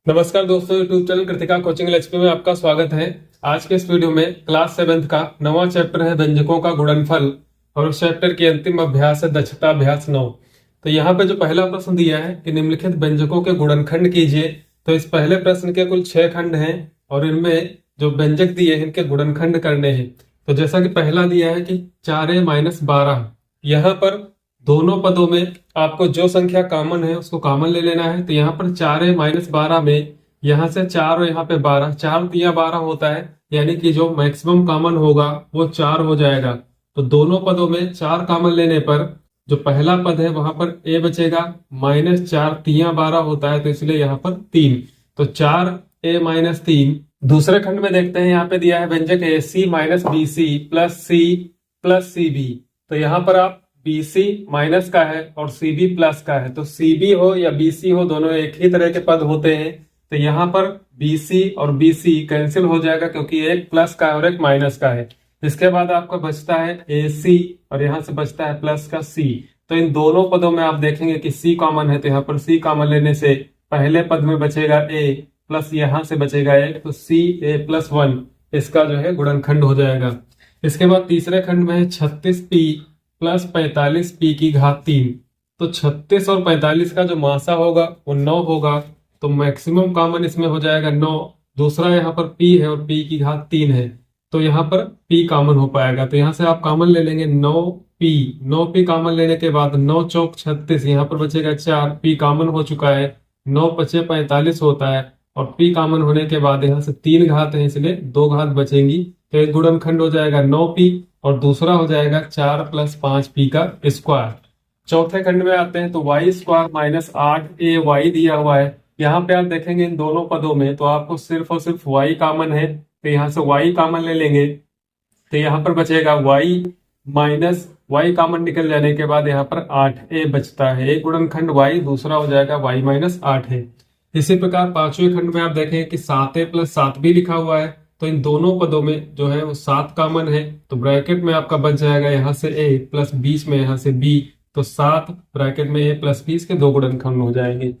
नमस्कार दोस्तों, YouTube channel Kritika coaching HP में आपका स्वागत है। आज के इस वीडियो में क्लास 7th का नवा चैप्टर है व्यंजकों का गुणनफल और उस चैप्टर की अंतिम अभ्यास है दक्षता अभ्यास 9। तो यहाँ पे जो पहला प्रश्न दिया है कि निम्नलिखित व्यंजकों के गुणनखंड कीजिए। तो इस पहले प्रश्न के कुल 6 खंड हैं और इनमें जो व्यंजक दिए हैं इनके गुणनखंड करने हैं। तो जैसा कि पहला दिया है कि 4a-12, यहाँ पर दोनों पदों में आपको जो संख्या कॉमन है उसको कॉमन ले लेना है। तो यहाँ पर 4a-12 में यहाँ से 4 और यहाँ पे 12, 4 तिया 12 होता है, यानी कि जो मैक्सिमम कॉमन होगा वो 4 हो जाएगा। तो दोनों पदों में 4 कॉमन लेने पर जो पहला पद है वहां पर a बचेगा, -4 तिया 12 होता है तो इसलिए यहाँ पर 3। तो 4a-3। दूसरे खंड में देखते हैं, यहाँ पे दिया है व्यंजक ac -bc plus c plus cb। तो यहाँ पर आप BC माइनस का है और CB प्लस का है, तो CB हो या BC हो दोनों एक ही तरह के पद होते हैं। तो यहाँ पर BC और BC कैंसिल हो जाएगा क्योंकि एक प्लस का है और एक माइनस का है। इसके बाद आपका बचता है AC और यहाँ से बचता है प्लस का C। तो इन दोनों पदों में आप देखेंगे कि C कॉमन है, तो यहाँ पर C कॉमन लेने से पहले पद में बचेगा A प्लस यहाँ से बचेगा 1, तो CA+1 इसका जो है गुणनखंड हो जाएगा। इसके बाद तीसरे खंड में है 36p प्लस 45p की घात 3। तो 36 और 45 का जो मासा होगा वो 9 होगा, तो मैक्सिमम कॉमन इसमें हो जाएगा 9। दूसरा यहाँ पर p है और p की घात 3 है, तो यहाँ पर p कॉमन हो पाएगा। तो यहाँ से आप कॉमन ले लेंगे 9p कॉमन लेने के बाद 9 चौक 36, यहाँ पर बचेगा 4, p कॉमन हो चुका है, 9 पचे 45 होता है और p कॉमन होने के बाद यहाँ से 3 घात है इसलिए 2 घात बचेंगी। तो एक गुणनखंड हो जाएगा 9p और दूसरा हो जाएगा 4 + 5p का स्क्वायर। चौथे खंड में आते हैं तो y² - 8ay दिया हुआ है। यहाँ पे आप देखेंगे इन दोनों पदों में तो आपको सिर्फ और सिर्फ y कॉमन है, तो यहाँ से y कॉमन ले लेंगे। तो यहाँ पर बचेगा y कॉमन निकल जाने के बाद यहाँ पर 8a बचता है। एक गुणनखंड y, दूसरा हो जाएगा y-8 है। इसी प्रकार पांचवें खंड में आप देखें कि 7a + 7b लिखा हुआ है, तो इन दोनों पदों में जो है वो 7 कॉमन है, तो ब्रैकेट में आपका बच जाएगा यहाँ से a प्लस बीच में यहाँ से b, तो 7 ब्रैकेट में a प्लस b के 2 गुणनखंड हो जाएंगे।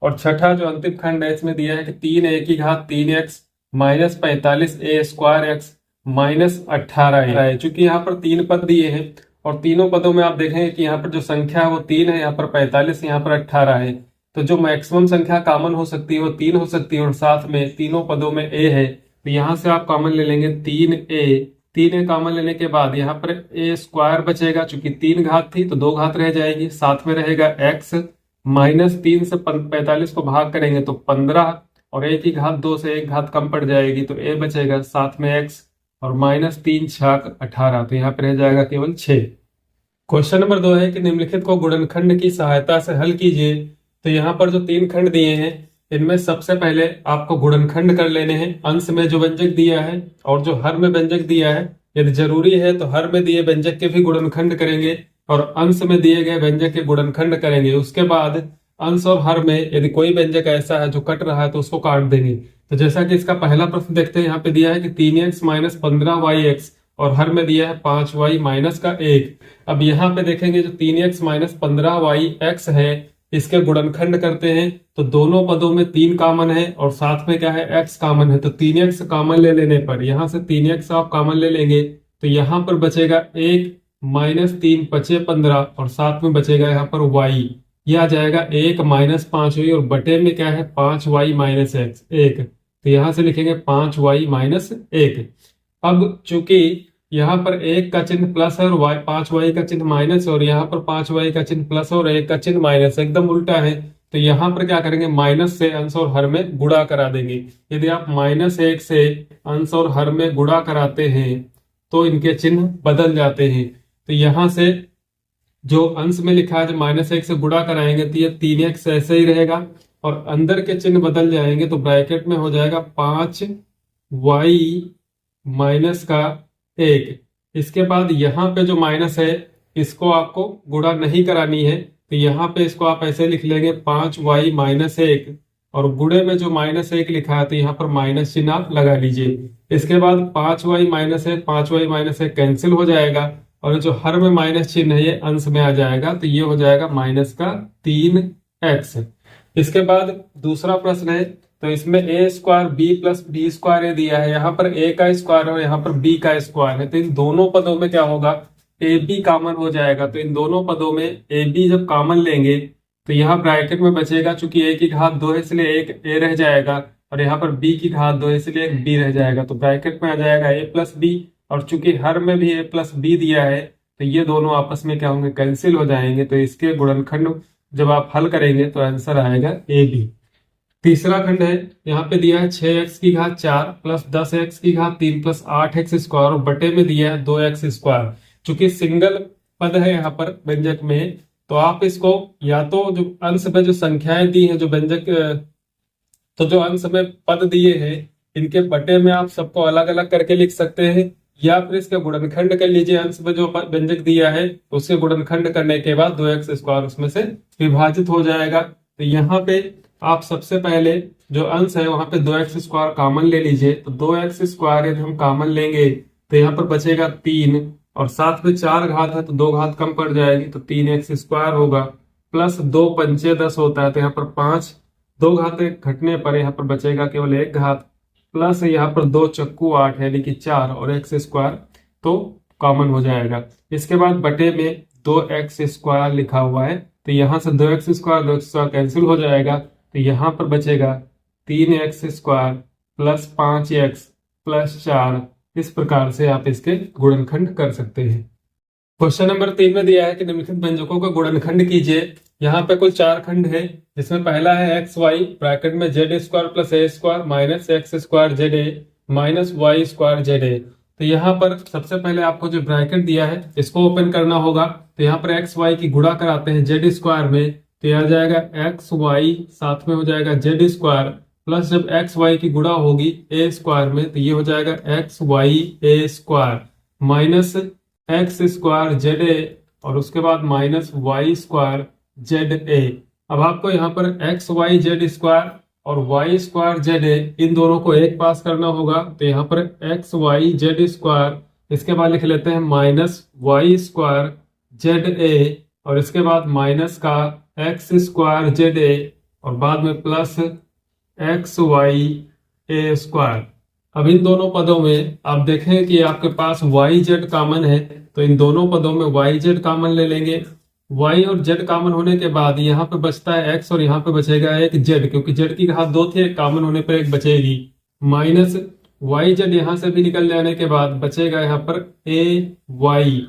और छठा जो अंतिम खंड है इसमें दिया है कि 3a की घात 3x -45a² -18 है। चूंकि यहाँ पर 3 पद दिए हैं और तीनों पदों में आप देखेंगे कि यहाँ पर जो संख्या है वो 3 है, यहाँ पर 45, यहाँ पर 18 है। तो जो मैक्सिमम संख्या कॉमन हो सकती है वो 3 हो सकती है और साथ में तीनों पदों में a है, तो यहाँ से आप कॉमन ले लेंगे 3a कॉमन लेने के बाद यहाँ पर a² बचेगा, चूंकि 3 घात थी तो 2 घात रह जाएगी, साथ में रहेगा x, -3 से 45 को भाग करेंगे तो 15 और a की घात 2 से 1 घात कम पड़ जाएगी तो a बचेगा, साथ में x और -3 छाक 18, तो यहाँ पे रह जाएगा केवल 6। क्वेश्चन नंबर 2 है कि निम्नलिखित को गुणनखंड की सहायता से हल कीजिए। तो यहाँ पर जो 3 खंड दिए हैं इनमें सबसे पहले आपको गुणनखंड कर लेने हैं। अंश में जो व्यंजक दिया है और जो हर में व्यंजक दिया है, यदि जरूरी है तो हर में दिए व्यंजक के भी गुणनखंड करेंगे और अंश में दिए गए व्यंजक के गुणनखंड करेंगे। उसके बाद अंश और हर में यदि कोई व्यंजक ऐसा है जो कट रहा है तो उसको काट देंगे। तो जैसा कि इसका पहला प्रश्न देखते हैं, यहाँ पे दिया है कि 3x - 15yx और हर में दिया है 5y - 1। अब यहाँ पे देखेंगे जो 3x - 15yx है इसके गुणनखंड करते हैं, तो दोनों पदों में 3 कॉमन है और साथ में क्या है x कॉमन है, तो 3x कॉमन ले लेने पर यहाँ से 3x आप कॉमन ले लेंगे तो यहाँ पर बचेगा 1 -3 पचे 15 और साथ में बचेगा यहाँ पर y, यह आ जाएगा 1 - 5y और बटे में क्या है 5y - x 1, तो यहाँ से लिखेंगे 5y - 1। अब चूंकि यहाँ पर 1 का चिन्ह प्लस है और 5y का चिन्ह माइनस और यहाँ पर 5y का चिन्ह प्लस और 1 का चिन्ह माइनस, एकदम उल्टा है। तो यहाँ पर क्या करेंगे, माइनस से अंश और हर में गुणा करा देंगे। यदि आप -1 से अंश और हर में गुणा कराते हैं तो इनके चिन्ह बदल जाते हैं। तो यहाँ से जो अंश में लिखा है जो -1 से गुणा कराएंगे तो ये 3x ऐसे ही रहेगा और अंदर के चिन्ह बदल जाएंगे, तो ब्रैकेट में हो जाएगा 5y - 1। इसके बाद यहाँ पे जो माइनस है इसको आपको गुणा नहीं करानी है, तो यहाँ पे इसको आप ऐसे लिख लेंगे 5y - 1 और गुणे में जो -1 लिखा है तो यहाँ पर माइनस चिन्ह आप लगा लीजिए। इसके बाद 5y - 1 5y - 1 कैंसिल हो जाएगा और जो हर में माइनस चिन्ह है ये अंश में आ जाएगा, तो ये हो जाएगा -3x। इसके बाद दूसरा प्रश्न है, तो इसमें A square B plus B square A दिया है, यहाँ पर ए का स्क्वायर और यहाँ पर बी का स्क्वायर है, तो इन दोनों पदों में क्या होगा, ए बी कॉमन हो जाएगा। तो इन दोनों पदों में ए बी जब कॉमन लेंगे तो यहाँ ब्रैकेट में बचेगा, चूंकि ए की घात 2 है इसलिए एक ए रह जाएगा, और यहाँ पर बी की घात 2 है इसलिए एक बी रह जाएगा। तो ब्रैकेट में आ जाएगा ए प्लस बी, और चूंकि हर में भी ए प्लस बी दिया है तो ये दोनों आपस में क्या होंगे, कैंसिल हो जाएंगे। तो इसके गुणनखंड जब आप हल करेंगे तो आंसर आएगा ए बी। तीसरा खंड है, यहाँ पे दिया है 6x की घात 4 प्लस 10x की घात 3 प्लस 8x स्क्वायर, और बटे में दिया है 2x स्क्वायर। चूंकि सिंगल पद है यहाँ पर व्यंजक में, तो आप इसको या तो जो अंश में जो संख्याएं दी हैं, जो व्यंजक तो जो अंश में पद दिए हैं इनके बटे में आप सबको अलग अलग करके लिख सकते हैं, या फिर इसके गुणनखंड कर लीजिए। अंश में जो व्यंजक दिया है उसके गुणनखंड करने के बाद 2x स्क्वायर उसमें से विभाजित हो जाएगा। तो यहाँ पे आप सबसे पहले जो अंश है वहां पे 2x स्क्वायर कॉमन ले लीजिए। तो 2x स्क्वायर यदि हम कॉमन लेंगे तो यहाँ पर बचेगा 3, और साथ में 4 घात है तो 2 घात कम पड़ जाएगी, तो 3x स्क्वायर होगा, प्लस 2 पंचे 10 होता है, तो यहाँ पर 5, 2 घात घटने पर यहाँ पर बचेगा केवल 1 घात, प्लस यहाँ पर 2 चक्कू 8 है, यानी कि 4 और x स्क्वायर तो कॉमन हो जाएगा। इसके बाद बटे में 2x स्क्वायर लिखा हुआ है, तो यहाँ से 2x स्क्वायर कैंसिल हो जाएगा, तो यहाँ पर बचेगा 3x square plus 5x plus 4। इस प्रकार से आप इसके गुणनखंड कर सकते हैं। क्वेश्चन नंबर 3 में दिया है कि निम्नलिखित व्यंजकों का गुणनखंड कीजिए। यहाँ पे कुल 4 खंड है, जिसमें पहला है एक्स वाई ब्रैकेट में z square plus a square minus x square z a minus y square z a. तो यहाँ पर सबसे पहले आपको जो ब्रैकेट दिया है इसको ओपन करना होगा। तो यहाँ पर एक्स वाई की गुणा कराते हैं जेड स्क्वायर में, तो यह आ जाएगा एक्स वाई, साथ में हो जाएगा जेड स्क्वायर, प्लस जब एक्स वाई की गुणा होगी ए स्क्वायर में तो ये हो जाएगा x y a square minus x square z a, और उसके बाद minus y square z a. अब आपको यहाँ पर एक्स वाई जेड स्क्वायर और वाई स्क्वायर जेड ए इन दोनों को एक पास करना होगा। तो यहाँ पर एक्स वाई जेड स्क्वायर, इसके बाद लिख लेते हैं minus y square z a, और इसके बाद माइनस का एक्स स्क्वायर जेड ए, और बाद में plus x y a square. अब इन दोनों पदों में आप देखें कि आपके पास वाई जेड कॉमन है, तो इन दोनों पदों में वाई जेड कॉमन ले लेंगे। वाई और जेड कॉमन होने के बाद यहाँ पे बचता है एक्स, और यहाँ पे बचेगा एक जेड, क्योंकि जेड की घात 2 थी, कॉमन होने पर एक बचेगी, माइनस वाई जेड यहाँ से भी निकल जाने के बाद बचेगा यहाँ पर ए वाई।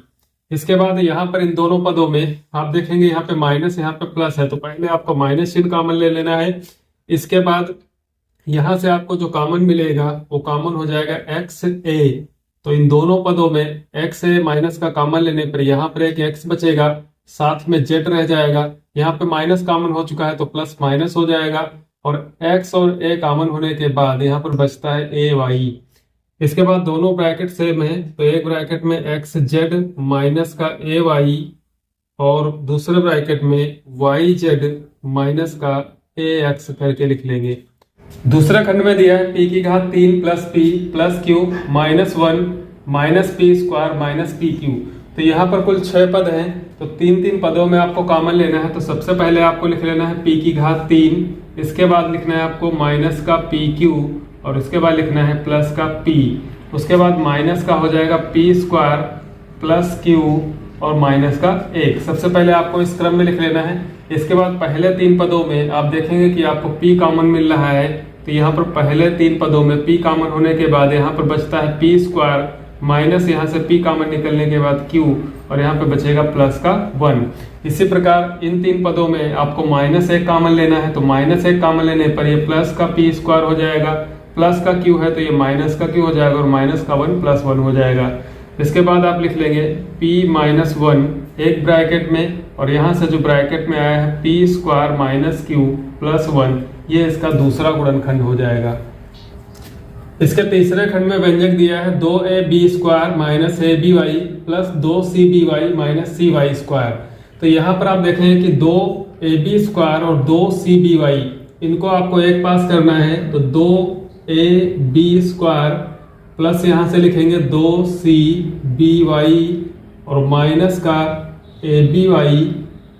इसके बाद यहाँ पर इन दोनों पदों में आप देखेंगे यहाँ पे माइनस यहाँ पे प्लस है, तो पहले आपको माइनस चिन्ह कॉमन ले लेना है। इसके बाद यहाँ से आपको जो कॉमन मिलेगा वो कॉमन हो जाएगा एक्स ए। तो इन दोनों पदों में एक्स ए माइनस का कॉमन लेने पर यहाँ पर एक एक्स बचेगा, साथ में जेड रह जाएगा। यहाँ पे माइनस कॉमन हो चुका है तो प्लस माइनस हो जाएगा, और एक्स और ए कॉमन होने के बाद यहाँ पर बचता है ए वाई। इसके बाद दोनों ब्रैकेट सेम है, तो एक ब्रैकेट में एक्स जेड माइनस का ए वाई, और दूसरे ब्रैकेट में वाई जेड माइनस का ए एक्स करके लिख लेंगे। दूसरे खंड में दिया है पी की घात 3 plus P plus Q minus 1 minus P square minus P Q. तो यहाँ पर कुल 6 पद हैं, तो 3 पदों में आपको कॉमन लेना है। तो सबसे पहले आपको लिख लेना है पी की घात 3, इसके बाद लिखना है आपको माइनस का पी क्यू, और उसके बाद लिखना है प्लस का पी, उसके बाद माइनस का हो जाएगा पी स्क्वायर प्लस क्यू और माइनस का 1। सबसे पहले आपको इस क्रम में लिख लेना है। इसके बाद पहले 3 पदों में आप देखेंगे कि आपको p कॉमन मिल रहा है, तो यहाँ पर पहले 3 पदों में p कॉमन होने के बाद यहाँ पर बचता है p स्क्वायर माइनस यहाँ से p कॉमन निकलने के बाद q, और यहाँ पे बचेगा प्लस का 1। इसी प्रकार इन 3 पदों में आपको -1 कॉमन लेना है, तो -1 कॉमन लेने पर ये प्लस का p स्क्वायर हो जाएगा, प्लस का q है तो ये माइनस का q हो जाएगा, और माइनस का 1 प्लस 1 हो जाएगा। इसके बाद आप लिख लेंगे p माइनस 1 एक ब्रैकेट में, और यहाँ से जो ब्रैकेट में आया है p square minus Q plus 1, ये इसका दूसरा गुणनखंड हो जाएगा। इसके तीसरे खंड में व्यंजक दिया है 2ab square minus aby plus 2cby minus cy square. तो यहाँ पर आप देखें कि 2ab स्क्वायर और 2cby इनको आपको एक पास करना है, तो 2ab स्क्वायर प्लस यहाँ से लिखेंगे 2cby और माइनस का aby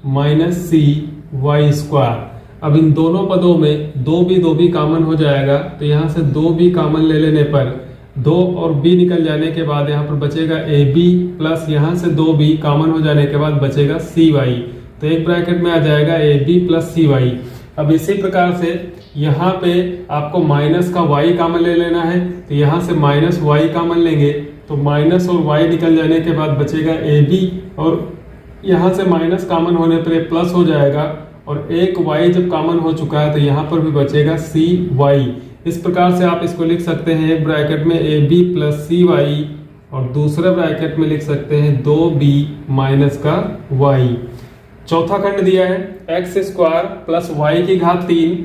माइनस cy स्क्वायर। अब इन दोनों पदों में दो भी कॉमन हो जाएगा, तो यहाँ से दो भी कॉमन ले लेने पर दो और b निकल जाने के बाद यहाँ पर बचेगा ab प्लस यहाँ से दो b कॉमन हो जाने के बाद बचेगा cy। तो एक ब्रैकेट में आ जाएगा ab प्लस cy। अब इसी प्रकार से यहाँ पे आपको माइनस का y कॉमन ले लेना है, तो यहाँ से माइनस y कॉमन लेंगे तो माइनस और y निकल जाने के बाद बचेगा ab और यहाँ से माइनस कॉमन होने पर प्लस हो जाएगा और एक y जब कॉमन हो चुका है तो यहाँ पर भी बचेगा cy। इस प्रकार से आप इसको लिख सकते हैं एक ब्रैकेट में ab प्लस cy और दूसरे ब्रैकेट में लिख सकते हैं 2b माइनस का y। चौथा खंड दिया है x स्क्वायर प्लस y की घात 3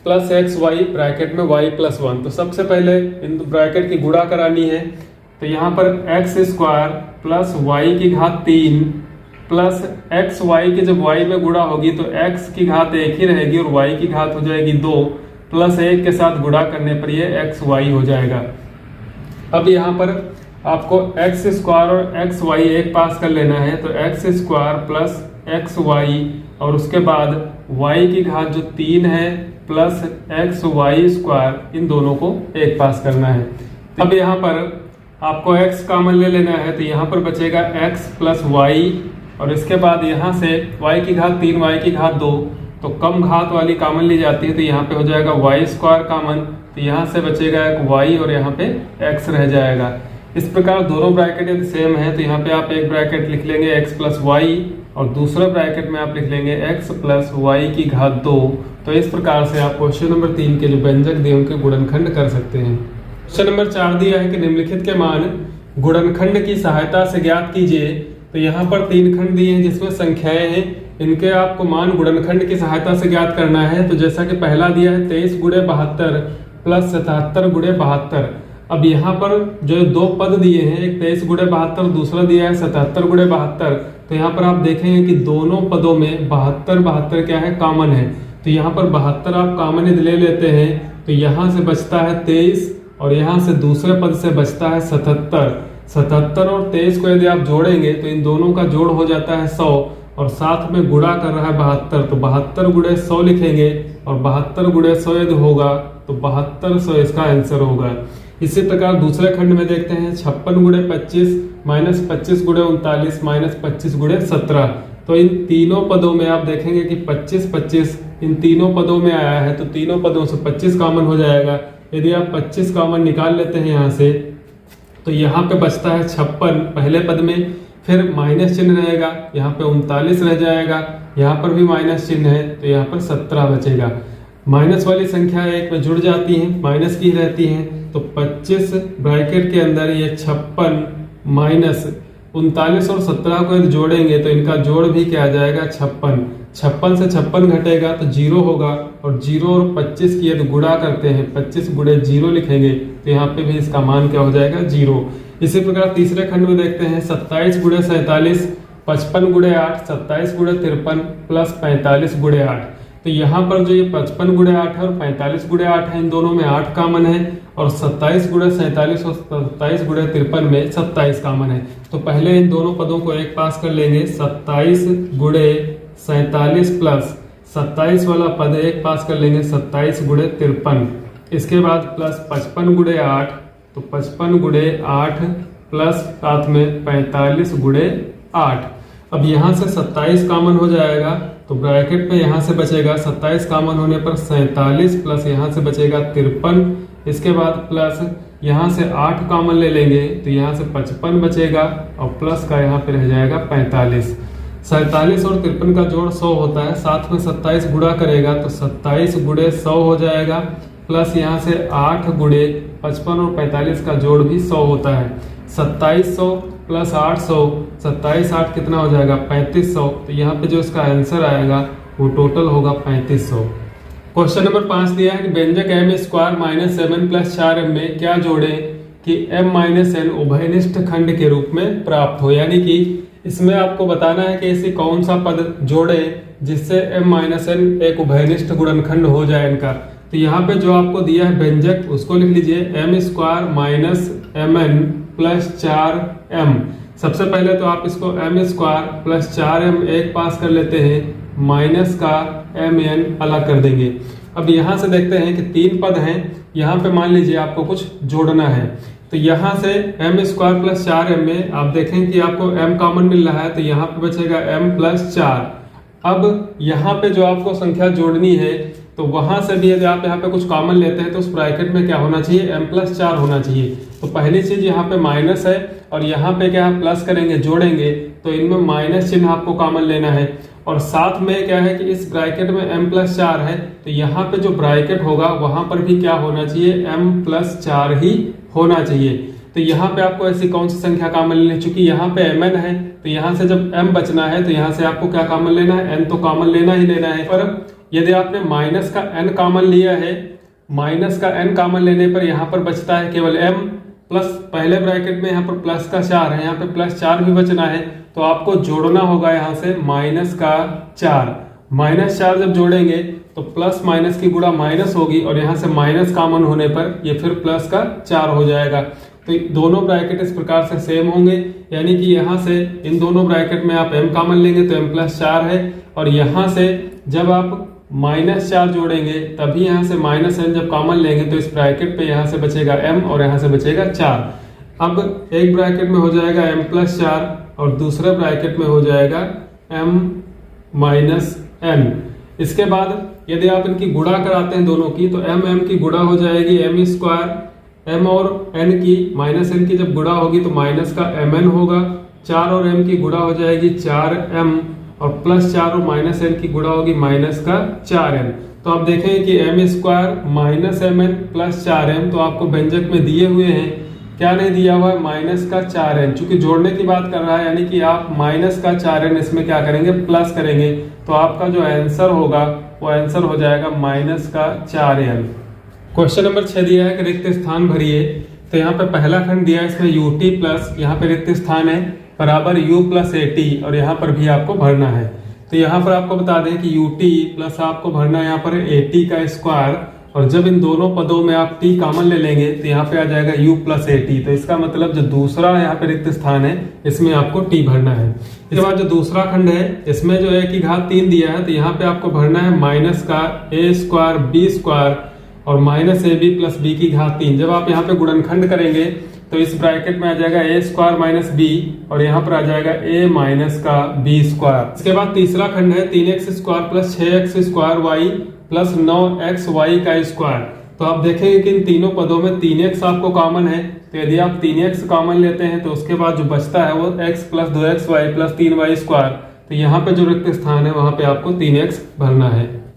प्लस xy ब्रैकेट में y प्लस 1। तो सबसे पहले इन ब्रैकेट की गुणा करानी है, तो यहाँ पर x स्क्वायर प्लस y की घात 3 प्लस एक्स वाई की जब y में गुणा होगी तो x की घात 1 ही रहेगी और y की घात हो जाएगी 2 प्लस 1 के साथ गुणा करने पर ये एक्स वाई हो जाएगा। अब यहाँ पर आपको एक्स स्क्वायर और एक्स वाई एक पास कर लेना है, तो x square plus x y और उसके बाद y की घात जो 3 है प्लस एक्स वाई स्क्वायर, इन दोनों को एक पास करना है। अब यहाँ पर आपको x कॉमन ले लेना है, तो यहाँ पर बचेगा x प्लस वाई और इसके बाद यहाँ से y की घात 3 y की घात 2, तो कम घात वाली कॉमन ली जाती है, तो यहाँ पे हो जाएगा y स्क्वायर कॉमन, तो यहाँ से बचेगा एक y और यहाँ पे x रह जाएगा। इस प्रकार दोनों ब्रैकेट यदि सेम है तो यहाँ पे आप एक ब्रैकेट लिख लेंगे x प्लस वाई और दूसरे ब्रैकेट में आप लिख लेंगे x प्लस वाई की घात 2। तो इस प्रकार से आप क्वेश्चन नंबर 3 के जो व्यंजक दिए उनके गुणनखंड कर सकते हैं। क्वेश्चन नंबर 4 दिया है कि निम्नलिखित के मान गुणनखंड की सहायता से ज्ञात कीजिए। तो यहाँ पर 3 खंड दिए हैं जिसमें संख्याएं हैं, इनके आपको मान गुणनखंड की सहायता से ज्ञात करना है। तो जैसा कि पहला दिया है 23 गुणे 72 प्लस 77 गुणे 72। अब यहाँ पर जो दो पद दिए हैं, एक 23 गुणे 72 दूसरा दिया है 77 गुणे 72, तो यहाँ पर आप देखेंगे कि दोनों पदों में 72 क्या है, कॉमन है। तो यहाँ पर 72 आप कॉमन यदि ले लेते हैं तो यहाँ से बचता है 23 और यहाँ से दूसरे पद से बचता है 77 और 23 को यदि आप जोड़ेंगे तो इन दोनों का जोड़ हो जाता है 100 और साथ में गुणा कर रहा है 72, तो 72 गुणे 100 लिखेंगे और 72 गुणे 100 यदि होगा तो 7200 इसका आंसर होगा। इसी प्रकार दूसरे खंड में देखते हैं 56 गुणे 25 माइनस 25 गुणे 39 माइनस 25 गुणे 17। तो इन तीनों पदों में आप देखेंगे कि 25 इन तीनों पदों में आया है, तो तीनों पदों से 25 कॉमन हो जाएगा। यदि आप 25 कॉमन निकाल लेते हैं यहाँ से, तो यहाँ पे बचता है 56 पहले पद में, फिर माइनस चिन्ह रहेगा, यहाँ पे 39 रह जाएगा, यहाँ पर भी माइनस चिन्ह है तो यहाँ पर 17 बचेगा। माइनस वाली संख्या एक में जुड़ जाती है, माइनस की रहती है, तो 25 ब्रैकेट के अंदर ये 56 माइनस 39 और 17 को यदि जोड़ेंगे तो इनका जोड़ भी क्या आ जाएगा 56 से 56 घटेगा तो 0 होगा और 0 और 25 की यदि गुणा करते हैं 25 गुणे 0 लिखेंगे तो यहाँ पे भी इसका मान क्या हो जाएगा 0। इसी प्रकार तीसरे खंड में देखते हैं 27 गुणे 47 55 गुणे 8 27 गुणे 53 प्लस 45 गुणे 8। तो यहाँ पर जो ये 55 गुणे 8 है और 45 गुणे 8 है, इन दोनों में 8 कॉमन है और 27 गुणे 47 और 27 गुणे 53 में 27 कॉमन है। तो पहले इन दोनों पदों को एक पास कर लेंगे, 27 गुणे 47 प्लस 27 वाला पद एक पास कर लेंगे 27 गुणे 53। इसके बाद प्लस 55 गुणे 8, तो 55 गुणे 8 प्लस साथ में 45 गुणे 8। अब यहाँ से 27 कॉमन हो जाएगा तो ब्रैकेट में यहाँ से बचेगा 27 कॉमन होने पर 47 प्लस यहाँ से बचेगा 53। इसके बाद प्लस यहाँ से 8 कॉमन ले लेंगे तो यहाँ से 55 बचेगा और प्लस का यहाँ पे रह जाएगा 45। 47 और 53 का जोड़ 100 होता है, साथ में 27 गुणा करेगा तो 27 गुणे 100 हो जाएगा, प्लस यहाँ से 8 गुणे 55 और 45 का जोड़ भी 100 होता है। 2700 प्लस 800, 27 8 कितना हो जाएगा 3500। तो यहाँ पे जो इसका आंसर आएगा वो टोटल होगा 3500। क्वेश्चन नंबर 5 दिया है कि व्यंजक m square minus 7 plus 4m में क्या जोड़े कि m माइनस n उभयनिष्ठ खंड के रूप में प्राप्त हो। यानी कि इसमें आपको बताना है कि ऐसी कौन सा पद जोड़े जिससे m माइनस n एक उभयनिष्ठ गुणनखंड हो जाए इनका। तो यहाँ पे जो आपको दिया है व्यंजक उसको लिख लीजिए m square minus mn plus 4m। सबसे पहले तो आप इसको m स्क्वायर प्लस 4m एक पास कर लेते हैं, माइनस का एम एन अलग कर देंगे। अब यहाँ से देखते हैं कि 3 पद हैं, यहाँ पे मान लीजिए आपको कुछ जोड़ना है, तो यहाँ से एम स्क्वायर प्लस 4m में आप देखें कि आपको m कॉमन मिल रहा है, तो यहाँ पे बचेगा m प्लस 4। अब यहाँ पे जो आपको संख्या जोड़नी है, तो वहां से भी यदि आप यहाँ पे कुछ कॉमन लेते हैं तो उस ब्रैकेट में क्या होना चाहिए, m प्लस 4 होना चाहिए। तो पहली चीज यहाँ पे माइनस है और यहाँ पे क्या है प्लस करेंगे, जोड़ेंगे, तो इनमें माइनस चिन्ह आपको कॉमन लेना है। और साथ में क्या है कि इस ब्रैकेट में m प्लस 4 है, तो यहाँ पे जो ब्रैकेट होगा वहां पर भी क्या होना चाहिए, m प्लस 4 ही होना चाहिए। तो यहाँ पे आपको ऐसी कौन सी संख्या कॉमन लेनी, चूंकि यहाँ पे mn है, तो यहाँ से जब m बचना है तो यहाँ से आपको क्या कॉमन लेना है, n तो कॉमन लेना ही लेना है। पर यदि आपने माइनस का n कॉमन लिया है, माइनस का n कॉमन लेने पर यहाँ पर बचता है केवल m प्लस, पहले ब्रैकेट में यहाँ पर प्लस का 4 है, यहाँ पे प्लस 4 भी बचना है, तो आपको जोड़ना होगा यहाँ से माइनस का 4। माइनस 4 जब जोड़ेंगे तो प्लस माइनस की गुणा माइनस होगी और यहाँ से माइनस कॉमन होने पर ये फिर प्लस का 4 हो जाएगा। तो दोनों ब्रैकेट इस प्रकार से सेम होंगे, यानी कि यहाँ से इन दोनों ब्रैकेट में आप m कॉमन लेंगे तो m प्लस 4 है, और यहाँ से जब आप माइनस 4 जोड़ेंगे तभी यहाँ से माइनस n जब कॉमन लेंगे तो इस ब्रैकेट पे यहाँ से बचेगा m और यहाँ से बचेगा 4। अब एक ब्रैकेट में हो जाएगा m प्लस 4 और दूसरे ब्रैकेट में हो जाएगा m माइनस n। इसके बाद यदि आप इनकी गुणा कराते हैं दोनों की, तो m की गुणा हो जाएगी m स्क्वायर, m और n की माइनस n की जब गुणा होगी तो माइनस का mn होगा, 4 और m की गुणा हो जाएगी 4m, और प्लस 4 और माइनस n की गुणा होगी माइनस का 4n। तो आप देखें कि m square minus mn plus 4m, तो आपको व्यंजक में दिए हुए हैं, क्या नहीं दिया हुआ है, माइनस का 4n। चूंकि जोड़ने की बात कर रहा है, यानी कि आप माइनस का 4n इसमें क्या करेंगे, प्लस करेंगे, तो आपका जो आंसर होगा वो आंसर हो जाएगा माइनस का 4n। क्वेश्चन नंबर 6 दिया है कि रिक्त स्थान भरिए। तो यहाँ पे पहला खंड दिया है, इसमें ut प्लस, यहाँ पे रिक्त स्थान है, बराबर u प्लस at, और यहाँ पर भी आपको भरना है। तो यहाँ पर आपको बता दें कि ut प्लस आपको भरना है यहाँ पर at का स्क्वायर, और जब इन दोनों पदों में आप t कॉमन ले लेंगे तो यहाँ पे आ जाएगा u प्लस at। तो इसका मतलब जो दूसरा यहाँ पे रिक्त स्थान है इसमें आपको t भरना है। इसके बाद जो दूसरा खंड है इसमें जो a की घात 3 दिया है, तो यहाँ पे आपको भरना है माइनस का a स्क्वायर b स्क्वायर और माइनस ab प्लस b की घात 3। जब आप यहाँ पे गुणनखंड करेंगे तो इस ब्रैकेट में आ जाएगा a स्क्वायर माइनस b, और यहाँ पर आ जाएगा a माइनस का b स्क्वायर। इसके बाद तीसरा खंड है 3x square plus 6x square y plus 9xy का स्क्वायर। तो आप देखेंगे कि इन तीनों पदों में 3x आपको कॉमन है, तो यदि आप 3x कॉमन लेते हैं तो उसके बाद जो बचता है वो x plus 2xy plus 3y square. तो यहाँ पे जो रिक्त स्थान है वहां पे आपको 3x भरना है।